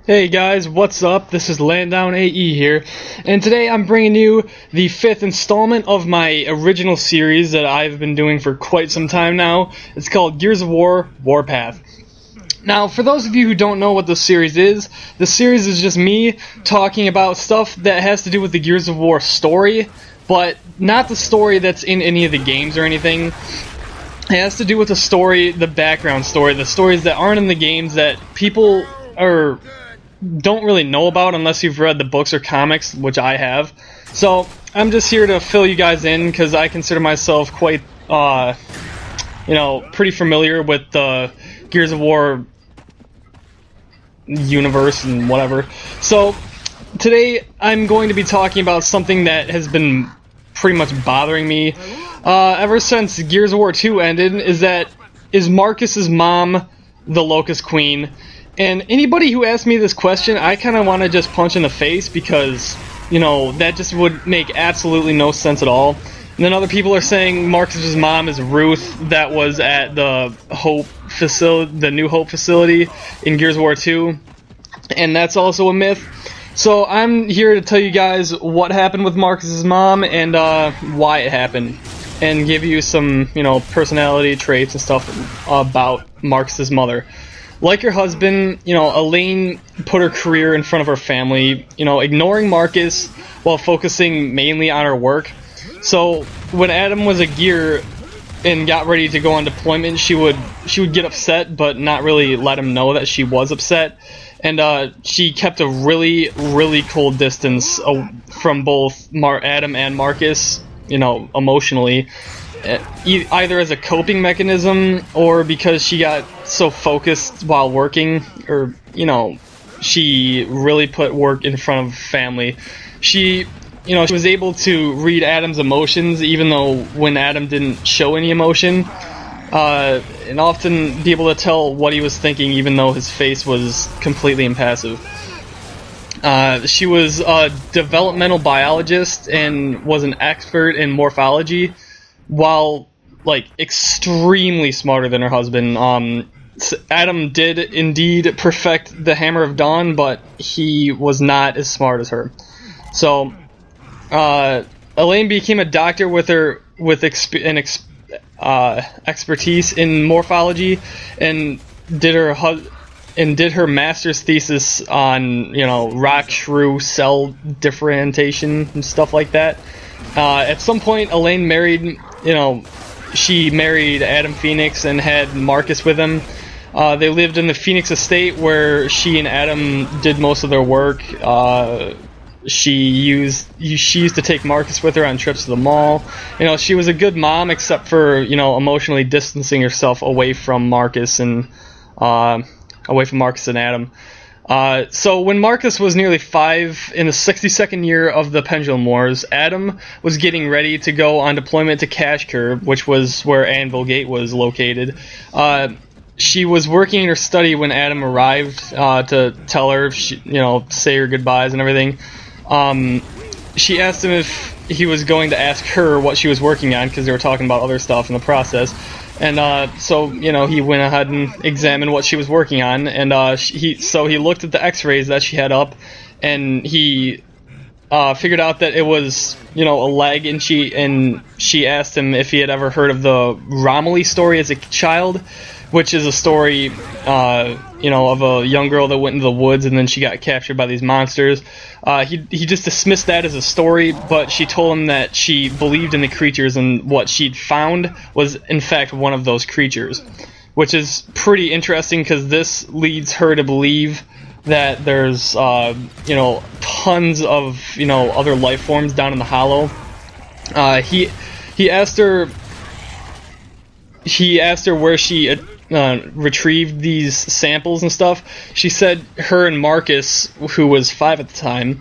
Hey guys, what's up? This is Landdown AE here, and today I'm bringing you the 5th installment of my original series that I've been doing for quite some time now. It's called Gears of War Warpath. Now, for those of you who don't know what the series is just me talking about stuff that has to do with the Gears of War story, but not the story that's in any of the games or anything. It has to do with the story, the background story, the stories that aren't in the games that people don't really know about unless you've read the books or comics, which I have. So I'm just here to fill you guys in because I consider myself quite, pretty familiar with the Gears of War universe and whatever. So today I'm going to be talking about something that has been pretty much bothering me ever since Gears of War 2 ended. Is Marcus's mom the Locust Queen? And anybody who asks me this question, I kind of want to just punch in the face because, that just would make absolutely no sense at all. And then other people are saying Marcus's mom is Ruth that was at the Hope facility, the New Hope facility in Gears of War 2, and that's also a myth. So I'm here to tell you guys what happened with Marcus's mom and why it happened, and give you some, personality traits and stuff about Marcus's mother. Like her husband, Elaine put her career in front of her family, ignoring Marcus while focusing mainly on her work. So when Adam was a gear and got ready to go on deployment, she would get upset, but not really let him know that she was upset. And she kept a really, really cold distance from both Adam and Marcus, emotionally, either as a coping mechanism or because she got so focused while working, or, she really put work in front of family. She was able to read Adam's emotions, even though when Adam didn't show any emotion, and often be able to tell what he was thinking, even though his face was completely impassive. She was a developmental biologist and was an expert in morphology, while, extremely smarter than her husband. Adam did indeed perfect the Hammer of Dawn, but he was not as smart as her. So, Elaine became a doctor with expertise in morphology, and did her master's thesis on rock shrew cell differentiation and stuff like that. At some point, Elaine married she married Adam Fenix and had Marcus with him. They lived in the Fenix estate where she and Adam did most of their work. She used to take Marcus with her on trips to the mall. She was a good mom, except for emotionally distancing herself away from Marcus and Adam. So when Marcus was nearly 5, in the 62nd year of the Pendulum Wars, Adam was getting ready to go on deployment to Kashkir, which was where Anvil Gate was located. She was working in her study when Adam arrived to tell her, say her goodbyes and everything. She asked him if he was going to ask her what she was working on, because they were talking about other stuff in the process. And so he went ahead and examined what she was working on, and he looked at the X-rays that she had up, and he figured out that it was a leg, and she asked him if he had ever heard of the Romilly story as a child, which is a story of a young girl that went into the woods and then she got captured by these monsters. He just dismissed that as a story, but she told him that she believed in the creatures, and what she'd found was in fact one of those creatures, which is pretty interesting because this leads her to believe that there's tons of other life forms down in the Hollow. He asked her where she retrieved these samples and stuff. She said her and Marcus, who was 5 at the time,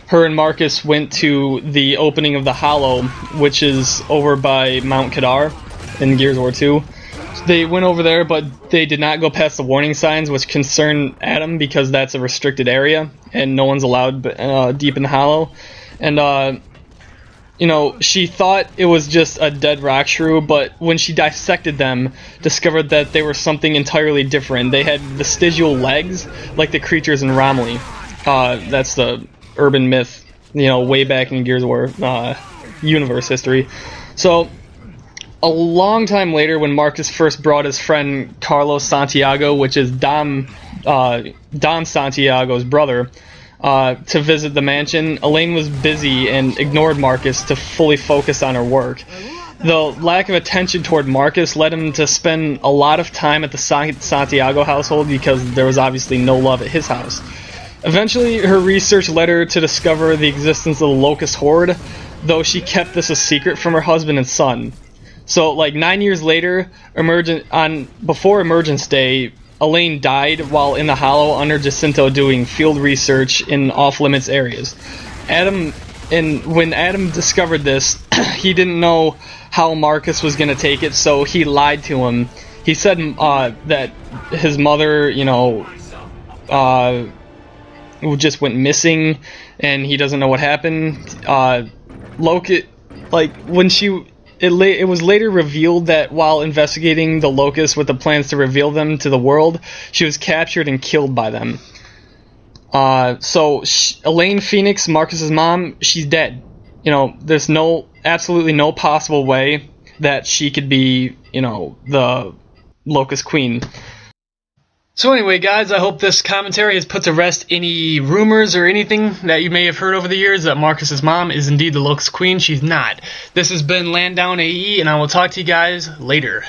her and Marcus went to the opening of the Hollow, which is over by Mount Kadar in Gears of War 2. They went over there, but they did not go past the warning signs, which concern Adam because that's a restricted area and no one's allowed deep in the Hollow. And you know, she thought it was just a dead rock shrew, but when she dissected them, discovered that they were something entirely different. They had vestigial legs, like the creatures in Romilly. That's the urban myth, you know, way back in Gears of War universe history. So, a long time later, when Marcus first brought his friend Carlos Santiago, which is Dom Santiago's brother, to visit the mansion, Elaine was busy and ignored Marcus to fully focus on her work. The lack of attention toward Marcus led him to spend a lot of time at the Santiago household because there was obviously no love at his house. Eventually, her research led her to discover the existence of the Locust Horde, though she kept this a secret from her husband and son. So, like 9 years later, before Emergence Day, Elaine died while in the Hollow under Jacinto doing field research in off-limits areas. When Adam discovered this, he didn't know how Marcus was going to take it, so he lied to him. He said that his mother, you know, just went missing, and he doesn't know what happened. It was later revealed that while investigating the Locust with the plans to reveal them to the world, she was captured and killed by them. Elaine Fenix, Marcus's mom, she's dead. You know, there's absolutely no possible way that she could be, you know, the Locust Queen. So anyway, guys, I hope this commentary has put to rest any rumors or anything that you may have heard over the years that Marcus's mom is indeed the Locust Queen. She's not. This has been Land Down AE, and I will talk to you guys later.